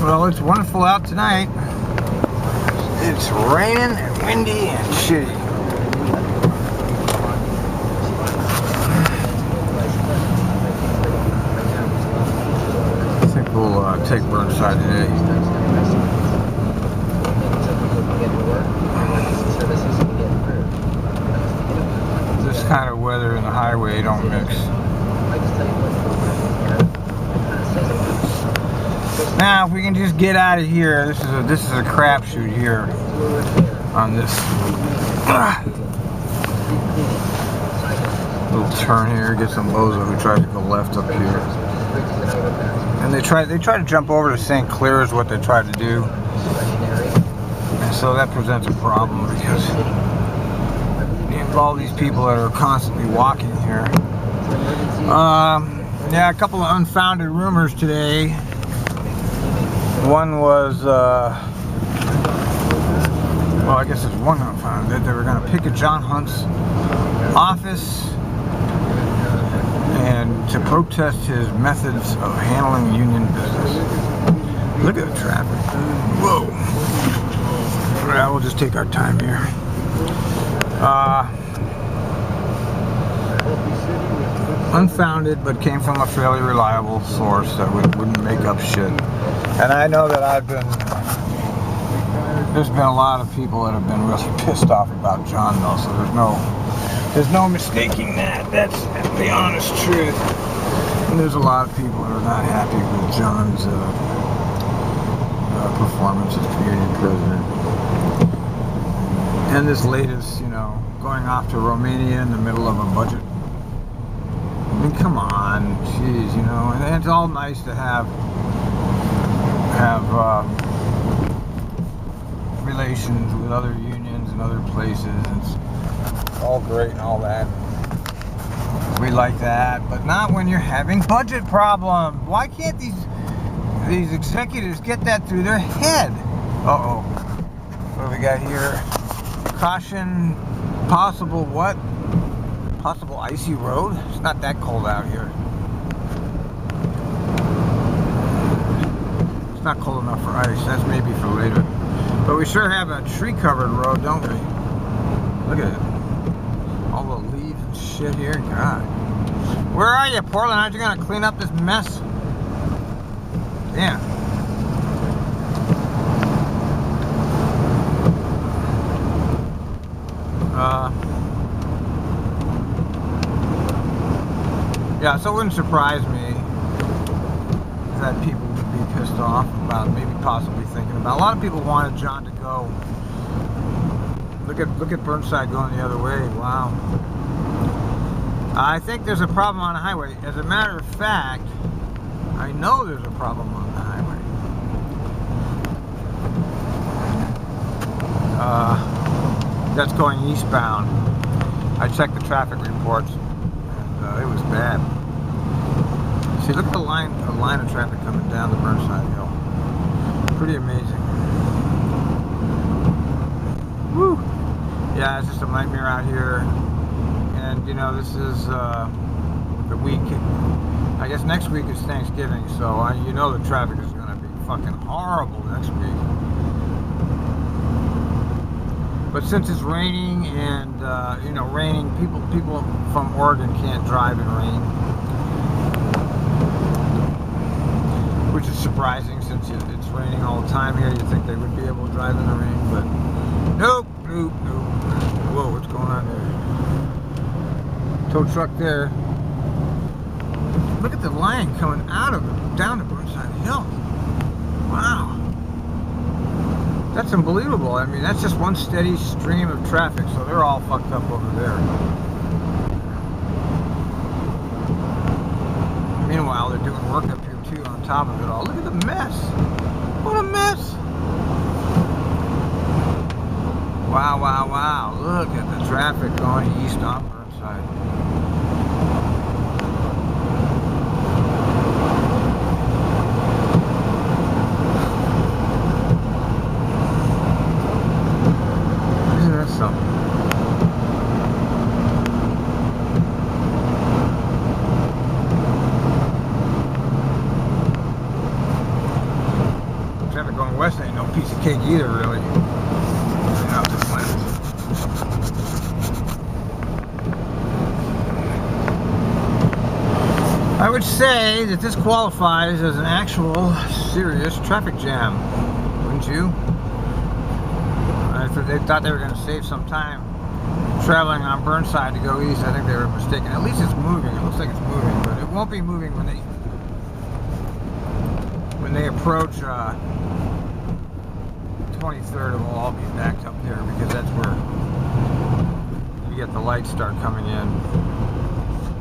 Well, it's wonderful out tonight. It's raining and windy and shitty. I think we'll take Burnside today. This kind of weather and the highway don't mix. Now, if we can just get out of here, this is a crapshoot here on this little turn here. Get some bozo who tried to go left up here, and they try to jump over to St. Clair is what they tried to do, and so that presents a problem because you involve these people that are constantly walking here. Yeah, a couple of unfounded rumors today. One was, well, I guess there's one unfounded, that they were going to picket John Hunt's office and to protest his methods of handling union business. Look at the traffic. Whoa. Well, we'll just take our time here. Unfounded, but came from a fairly reliable source that wouldn't make up shit. And I know that there's been a lot of people that have been really pissed off about John, though, so there's no mistaking that. That's the honest truth. And there's a lot of people that are not happy with John's performance as community president. And this latest, going off to Romania in the middle of a budget. I mean, come on, jeez, and it's all nice to have relations with other unions and other places. It's all great and all that. We like that, but not when you're having budget problems. Why can't these executives get that through their head? Uh-oh. What do we got here? Caution, possible what? Possible icy road? It's not that cold out here. It's not cold enough for ice. That's maybe for later. But we sure have a tree-covered road, don't we? Look at it. All the leaves and shit here. God. Where are you, Portland? Aren't you going to clean up this mess? Damn. Yeah, so it wouldn't surprise me that people would be pissed off about maybe possibly thinking about. A lot of people wanted John to go. Look at Burnside going the other way. Wow. I think there's a problem on the highway. As a matter of fact, I know there's a problem on the highway. That's going eastbound. I checked the traffic reports, and it was bad. See, look at the line of traffic coming down the Burnside Hill. Pretty amazing. Woo! Yeah, it's just a nightmare out here. And this is the week. I guess next week is Thanksgiving, so the traffic is going to be fucking horrible next week. But since it's raining and raining, people from Oregon can't drive in rain, which is surprising since it's raining all the time here. You'd think they would be able to drive in the rain, but nope. Whoa, what's going on there? Tow truck there. Look at the line coming down the Burnside Hill. Wow. That's unbelievable. I mean, that's just one steady stream of traffic, so they're all fucked up over there. Meanwhile, they're doing work up here too on top of it all. Look at the mess. What a mess. Wow. Look at the traffic going east on Burnside. Something. traffic going west ain't no piece of cake either, really. Out this way. I would say that this qualifies as an actual serious traffic jam, wouldn't you? They thought they were going to save some time traveling on Burnside to go east. I think they were mistaken. At least it's moving. It looks like it's moving, but it won't be moving when they approach 23rd. It will all be backed up there because that's where you get the lights start coming in.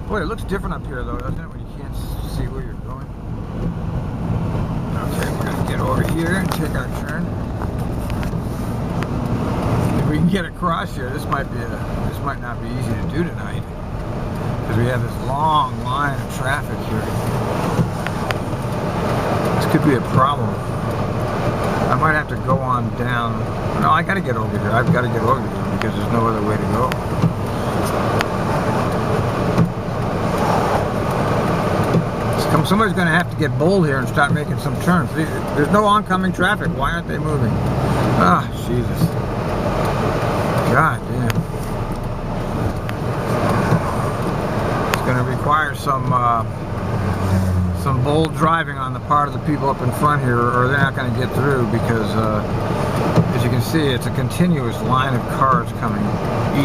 Boy, it looks different up here though, doesn't it, when you can't see where you're going? Okay, we're going to get over here and take our turn. If we can get across here, this might not be easy to do tonight because we have this long line of traffic here. This could be a problem. I might have to go on down. No, I got to get over here. I've got to get over here because there's no other way to go. Somebody's going to have to get bold here and start making some turns. There's no oncoming traffic. Why aren't they moving? Ah, Jesus. God damn. It's going to require some bold driving on the part of the people up in front here, or they're not going to get through because, as you can see, it's a continuous line of cars coming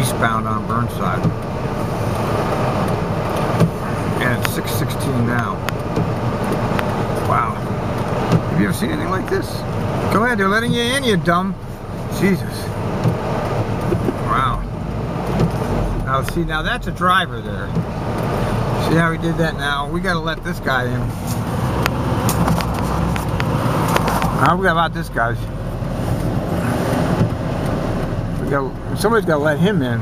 eastbound on Burnside. And it's 6:16 now. Wow. Have you ever seen anything like this? Go ahead, they're letting you in, you dumb. Jesus. Wow. Now see, now that's a driver there. See how he did that now? We gotta let this guy in. How about this guy? Somebody's gotta let him in.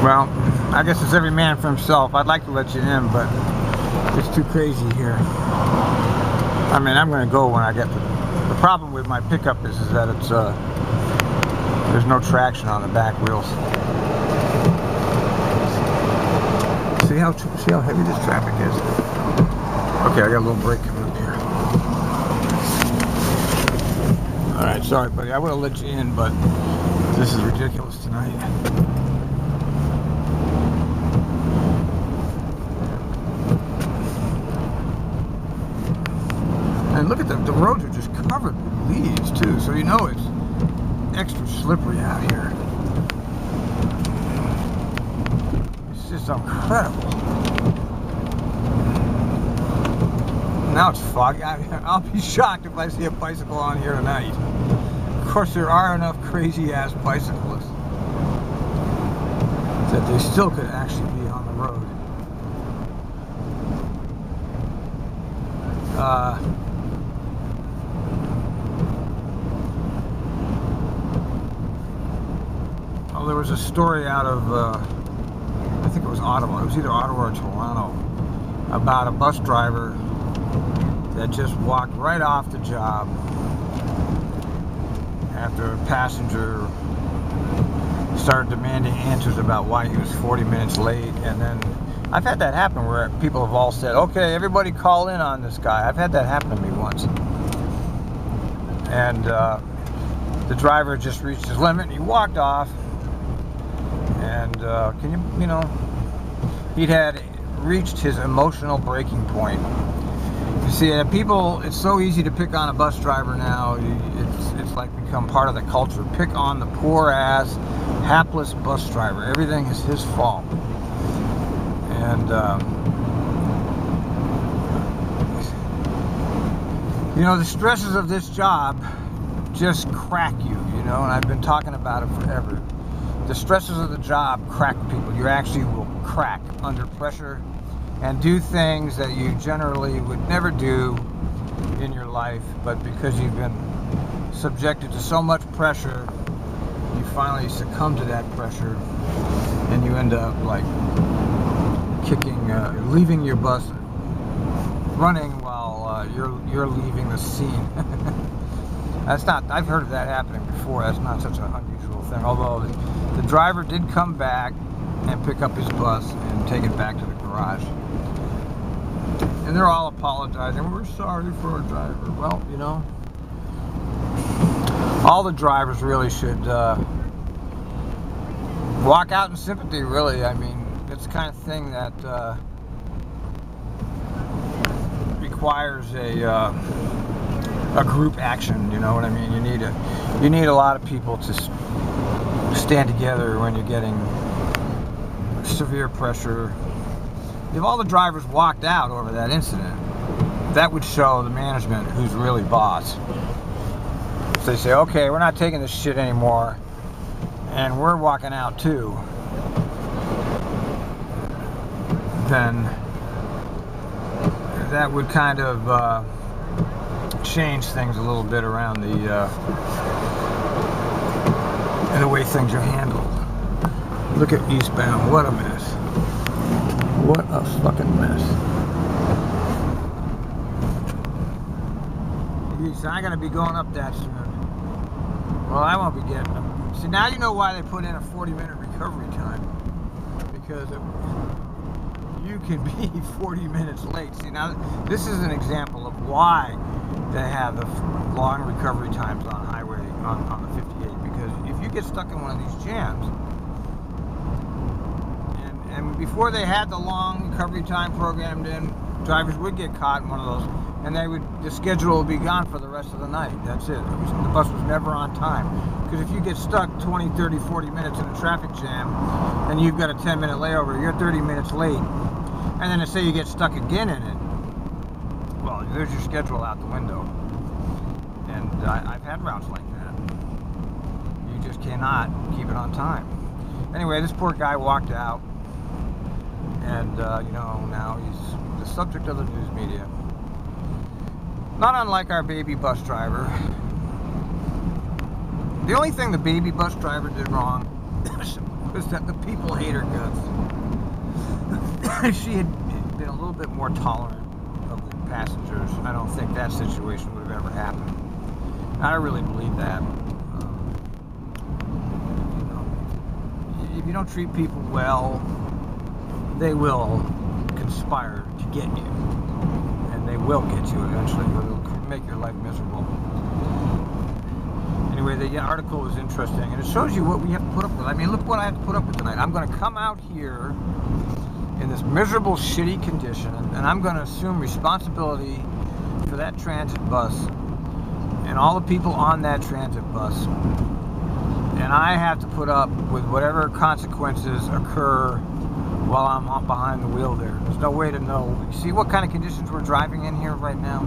Well, I guess it's every man for himself. I'd like to let you in, but it's too crazy here. I mean, I'm going to go when I get the problem with my pickup is that it's there's no traction on the back wheels. See how heavy this traffic is. Okay, I got a little break coming up here. All right, sorry, buddy. I would have let you in, but this is ridiculous tonight. And look at the roads are just covered with leaves too, so you know it's extra slippery out here. It's just incredible. Now it's foggy. I'll be shocked if I see a bicycle on here tonight. Of course, there are enough crazy-ass bicyclists that they still could actually be on the road. Well, there was a story out of, I think it was Ottawa. It was either Ottawa or Toronto, about a bus driver that just walked right off the job after a passenger started demanding answers about why he was 40 minutes late. And then I've had that happen where people have all said, okay, everybody call in on this guy. I've had that happen to me once. And the driver just reached his limit and he walked off. And he'd had reached his emotional breaking point. You see, people, it's so easy to pick on a bus driver now. It's like become part of the culture. Pick on the poor ass, hapless bus driver. Everything is his fault. And the stresses of this job just crack you. And I've been talking about it forever. The stresses of the job crack people. You actually will crack under pressure and do things that you generally would never do in your life, but because you've been subjected to so much pressure, you finally succumb to that pressure, and you end up like leaving your bus running while you're leaving the scene. I've heard of that happening before. That's not such an unusual thing, although the driver did come back and pick up his bus and take it back to the garage. And they're all apologizing. We're sorry for our driver. Well, all the drivers really should walk out in sympathy, really. I mean, it's the kind of thing that requires a group action, you know what I mean? You need a lot of people to stand together when you're getting severe pressure. If all the drivers walked out over that incident, that would show the management who's really boss. If they say, okay, we're not taking this shit anymore, and we're walking out too, then that would kind of change things a little bit around the way things are handled. Look at eastbound, what a mess. What a fucking mess. Geez, I gotta be going up that soon. Well, I won't be getting them. See, now you know why they put in a 40-minute recovery time. Because you can be 40 minutes late. See, now this is an example of why they have the long recovery times on highway, on the 58. Because if you get stuck in one of these jams, and before they had the long recovery time programmed in, drivers would get caught in one of those, and the schedule would be gone for the rest of the night. That's it. The bus was never on time. Because if you get stuck 20, 30, 40 minutes in a traffic jam, and you've got a 10-minute layover, you're 30 minutes late, and then to say you get stuck again in it, well, there's your schedule out the window. And I've had routes like that. You just cannot keep it on time. Anyway, this poor guy walked out, and you know, now he's the subject of the news media. Not unlike our baby bus driver. The only thing the baby bus driver did wrong was that the people hate her guts. If she had been a little bit more tolerant of the passengers, I don't think that situation would have ever happened. I really believe that. You know, if you don't treat people well, they will conspire to get you. And they will get you eventually, or they'll make your life miserable. Anyway, the article was interesting, and it shows you what we have to put up with. I mean, look what I have to put up with tonight. I'm going to come out here in this miserable, shitty condition, and I'm going to assume responsibility for that transit bus and all the people on that transit bus. And I have to put up with whatever consequences occur while I'm up behind the wheel there. There's no way to know. You see what kind of conditions we're driving in here right now?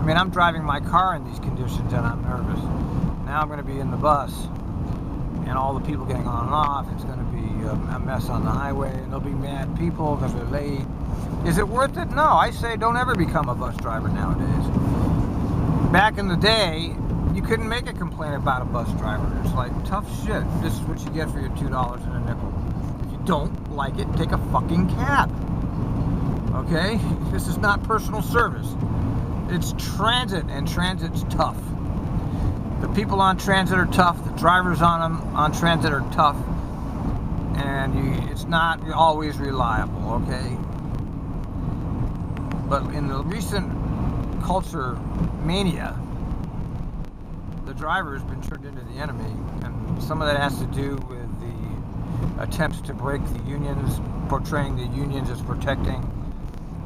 I mean, I'm driving my car in these conditions and I'm nervous. Now I'm going to be in the bus and all the people getting on and off. It's going to be a mess on the highway, and there'll be mad people because they're late. Is it worth it? No, I say don't ever become a bus driver nowadays. Back in the day, you couldn't make a complaint about a bus driver. It's like, tough shit. This is what you get for your $2 and a nickel. If you don't like it, take a fucking cab. Okay? This is not personal service. It's transit, and transit's tough. The people on transit are tough. The drivers on transit are tough. And it's not always reliable, okay? But in the recent culture mania, the driver has been turned into the enemy, and some of that has to do with the attempts to break the unions, portraying the unions as protecting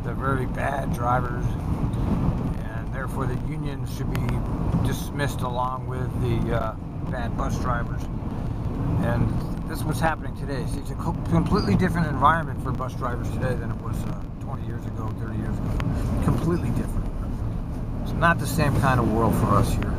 the very bad drivers, and therefore the unions should be dismissed along with the bad bus drivers. And this is what's happening today. See, it's a completely different environment for bus drivers today than it was 20 years ago, 30 years ago. Completely different. It's not the same kind of world for us here.